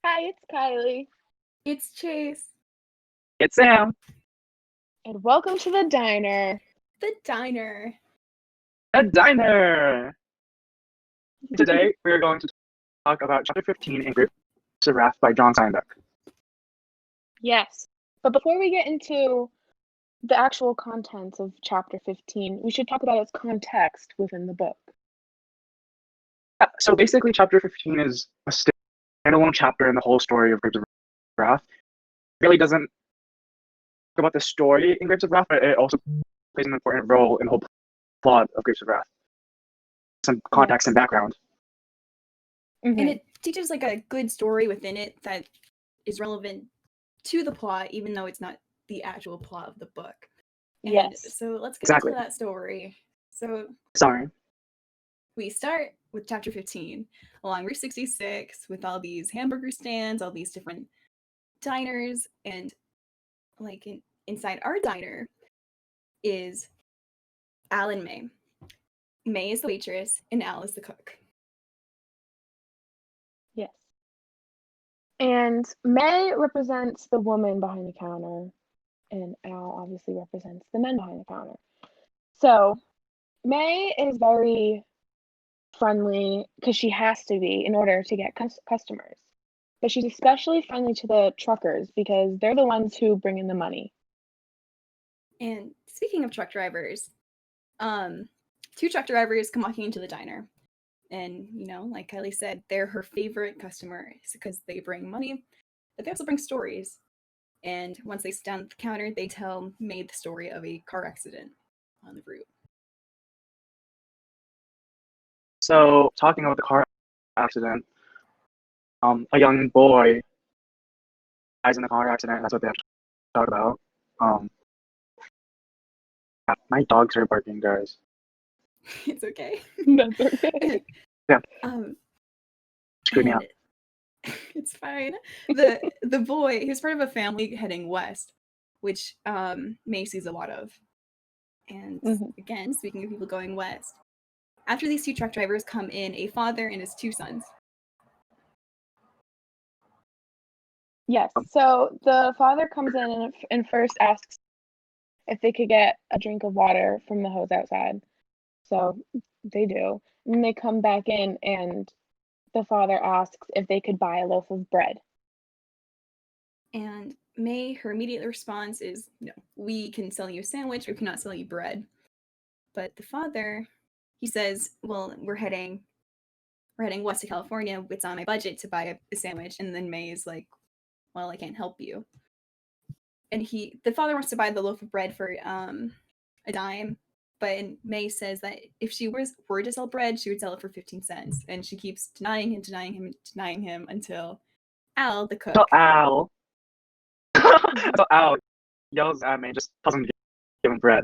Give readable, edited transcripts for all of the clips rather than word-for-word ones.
Hi, it's Kylie, It's Chase. It's Sam. and welcome to the diner. The diner. A diner. Today we're going to talk about Chapter 15 in Grapes of Wrath by John Steinbeck. Yes, but before we get into the actual contents of chapter 15, we should talk about its context within the book. So basically, Chapter 15 is a standalone chapter in the whole story of Grapes of Wrath. It really doesn't talk about the story in Grapes of Wrath, but it also plays an important role in the whole plot of Grapes of Wrath. Some context and background. Mm-hmm. And it teaches like a good story within it that is relevant to the plot, even though it's not the actual plot of the book. And Yes. so let's get Exactly. into that story. So Sorry. we start with chapter 15 along Route 66 with all these hamburger stands, all these different diners, and like inside our diner is Al and May. May is the waitress and Al is the cook. Yes. And May represents the woman behind the counter, and Al obviously represents the men behind the counter. So, May is very friendly because she has to be in order to get customers. But she's especially friendly to the truckers because they're the ones who bring in the money. And speaking of truck drivers, two truck drivers come walking into the diner. And, like Kylie said, they're her favorite customers because they bring money, but they also bring stories. And once they sit down at the counter, they tell May the story of a car accident on the route. So, talking about the car accident, a young boy dies in a car accident. That's what they have to talk about. My dogs are barking, guys. It's okay. That's okay. Yeah. Screw me out. It's fine. The boy, he's part of a family heading west, which May sees a lot of. And again, speaking of people going west, after these two truck drivers come in, a father and his two sons. Yes. So the father comes in and first asks if they could get a drink of water from the hose outside. So they do. And they come back in and the father asks if they could buy a loaf of bread. And May, her immediate response is, no, we can sell you a sandwich, we cannot sell you bread. But the father, he says, well, we're heading west to California. It's on my budget to buy a sandwich. And then May is like, well, I can't help you. And the father wants to buy the loaf of bread for a dime. But May says that if she were to sell bread, she would sell it for 15 cents. And she keeps denying him until Al, the cook. Until Al yells at me and just tells him to give him bread.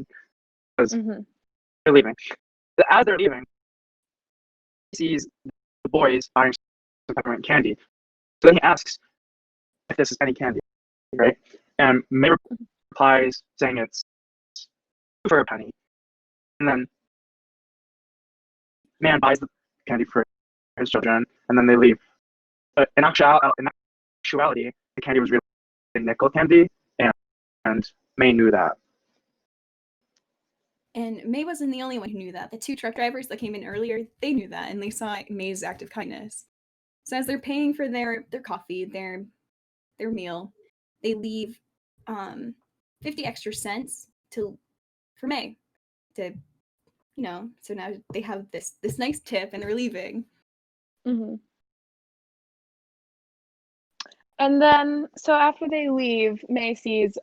Because they're leaving. As they're leaving, he sees the boys buying some peppermint candy. So then he asks if this is any candy, right? And May replies saying it's for a penny. And then man buys the candy for his children, and then they leave. But in actuality, the candy was really nickel candy, and May knew that. And May wasn't the only one who knew that. The two truck drivers that came in earlier, they knew that, and they saw May's act of kindness. So as they're paying for their coffee, their meal, they leave 50 extra cents for May to, so now they have this nice tip and they're leaving. And then, so after they leave, May sees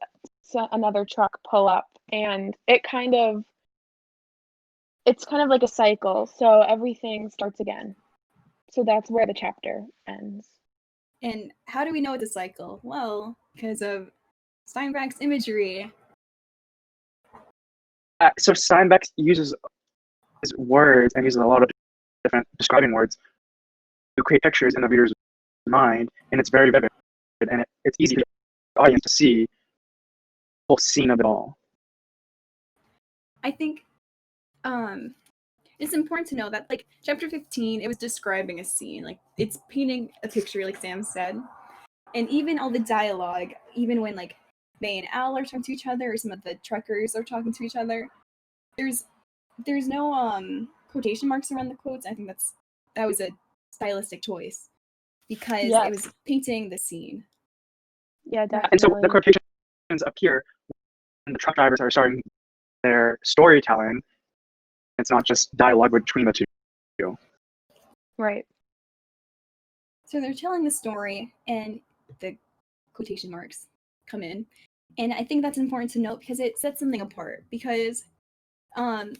another truck pull up, and it's kind of like a cycle. So everything starts again. So that's where the chapter ends. And how do we know it's a cycle? Well, because of Steinbeck's imagery. So Steinbeck uses his words and uses a lot of different describing words to create pictures in the reader's mind, and it's very vivid, and it's easy for the audience to see the whole scene of it all. I think it's important to know that, like, chapter 15, it was describing a scene. Like, it's painting a picture, like Sam said. And even all the dialogue, even when like May and Al are talking to each other, or some of the truckers are talking to each other, there's no quotation marks around the quotes. I think that was a stylistic choice because it was painting the scene. Yeah, definitely. And so the quotations appear when the truck drivers are starting their storytelling. It's not just dialogue between the two. Right. So they're telling the story, and the quotation marks come in. And I think that's important to note because it sets something apart. Because the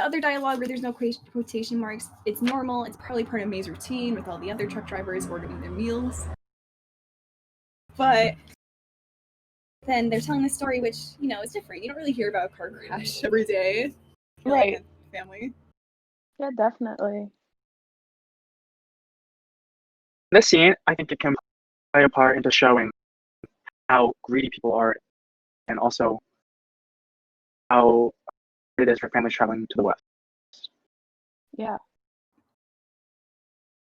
other dialogue where there's no quotation marks, it's normal. It's probably part of May's routine with all the other truck drivers ordering their meals. But then they're telling the story, which, is different. You don't really hear about a car crash every day. Right. Like a family. Yeah, definitely. This scene, I think it can play a part into showing how greedy people are, and also how it is for families traveling to the West. Yeah.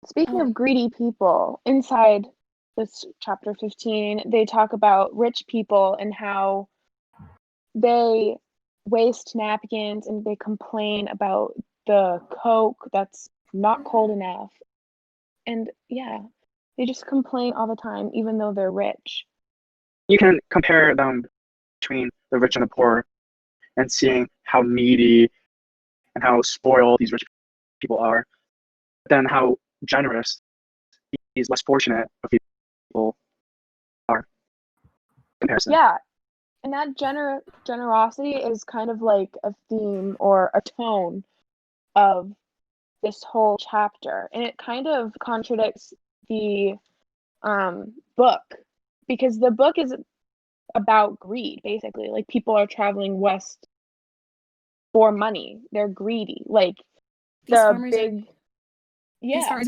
Speaking of greedy people, inside this chapter 15, they talk about rich people and how they waste napkins and they complain about the Coke that's not cold enough. And yeah, they just complain all the time, even though they're rich. You can compare them between the rich and the poor and seeing how needy and how spoiled these rich people are, but then how generous these less fortunate people are. Comparison. Yeah, and that generosity is kind of like a theme or a tone of this whole chapter, and it kind of contradicts the book, because the book is about greed, basically. Like, people are traveling west for money. They're greedy. Like, These farmers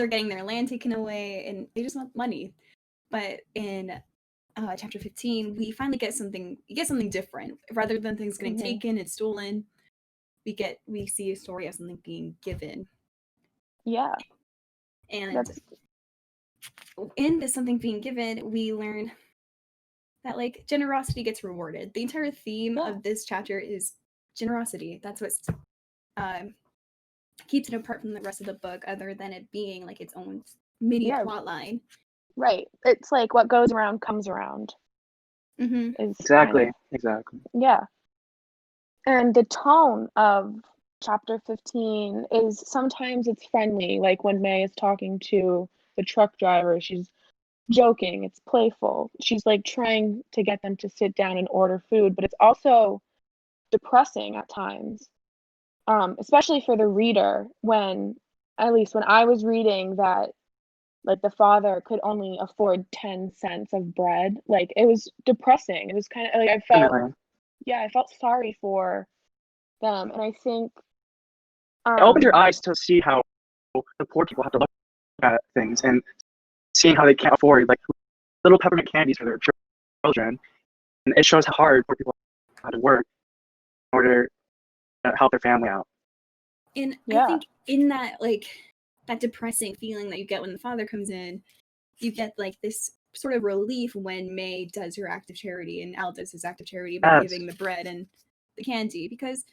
are getting their land taken away, and they just want money. But in chapter 15, we finally get something different. Rather than things getting taken and stolen, we see a story of something being given. Yeah. And in this something being given, we learn that like generosity gets rewarded. The entire theme of this chapter is generosity. That's what keeps it apart from the rest of the book, other than it being like its own mini plot line. Right. It's like what goes around comes around. Mm-hmm. Exactly. Yeah. And the tone of chapter 15 is sometimes it's friendly, like when May is talking to the truck driver, she's joking, it's playful. She's like trying to get them to sit down and order food, but it's also depressing at times. Especially for the reader, at least when I was reading that, like, the father could only afford 10 cents of bread. Like, it was depressing. It was kind of like I felt sorry for them. And I think it opened your eyes to see how the poor people have to look at things, and seeing how they can't afford like little peppermint candies for their children. And it shows how hard poor people have to work in order to help their family out. And I think in that, like, that depressing feeling that you get when the father comes in, you get like this sort of relief when May does her act of charity and Al does his act of charity by giving the bread and the candy, because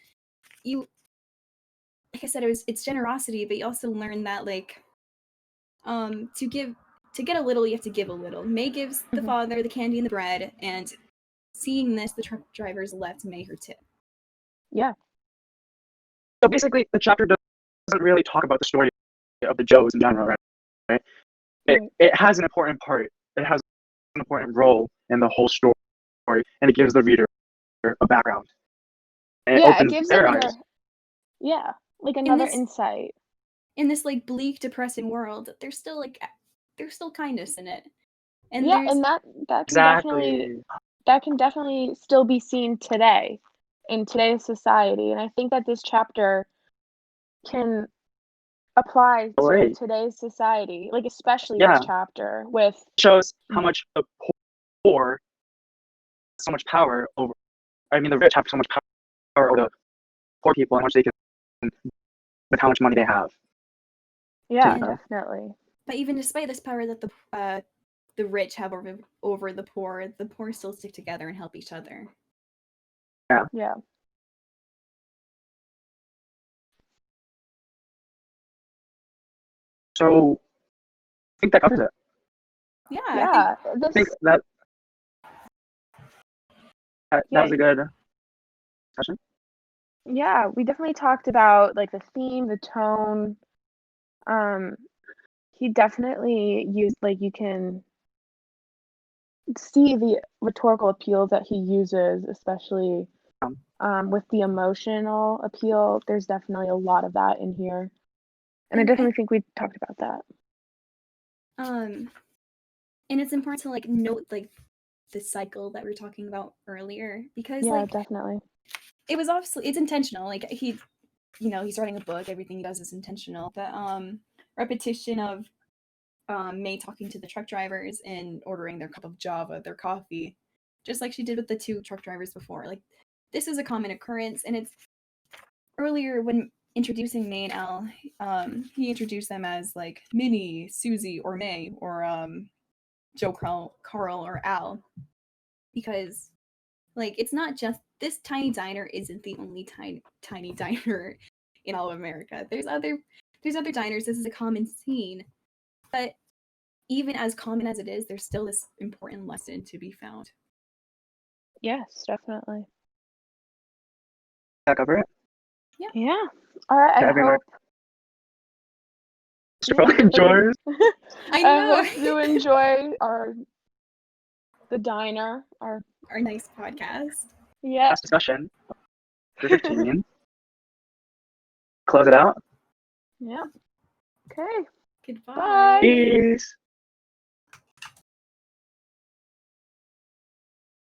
like I said, it's generosity, but you also learn that like to get a little, you have to give a little. May gives the father the candy and the bread, and seeing this, the truck drivers left May her tip. Yeah. So basically, the chapter doesn't really talk about the story of the Joes in general, right? It has an important part. It has an important role in the whole story, and it gives the reader a background. And it gives their them eyes. like another insight. In this like bleak, depressing world, there's still kindness in it. And and that can definitely still be seen today in today's society. And I think that this chapter can apply to today's society, like especially this chapter with shows how much the poor have so much power over. I mean, the rich have so much power over the poor people, and how much they can with how much money they have. Yeah, definitely. But even despite this power that the the rich have over the poor still stick together and help each other. Yeah. So I think that covers it. Yeah, Yeah. I think that was a good session. Yeah, we definitely talked about like the theme, the tone. He definitely used, like, you can see the rhetorical appeal that he uses, especially with the emotional appeal. There's definitely a lot of that in here, and I definitely think we talked about that. And it's important to like note like the cycle that we were talking about earlier, because Yeah, like definitely. it was obviously, it's intentional. Like he, you know, he's writing a book, everything he does is intentional. The repetition of May talking to the truck drivers and ordering their cup of Java, their coffee, just like she did with the 2 truck drivers before. Like this is a common occurrence, and it's earlier when introducing May and Al, he introduced them as like Minnie, Susie, or May, or Joe, Carl, or Al, because like it's not just this tiny diner isn't the only tiny diner in all of America. There's other diners. This is a common scene, but even as common as it is, there's still this important lesson to be found. Yes, definitely. That cover it. Yeah. All right. I Every hope Mr. Frolic enjoys. I know. hope you enjoy the diner. Our nice podcast. Yeah. Last discussion. For 15. Close it out. Yeah. Okay. Goodbye. Bye. Peace.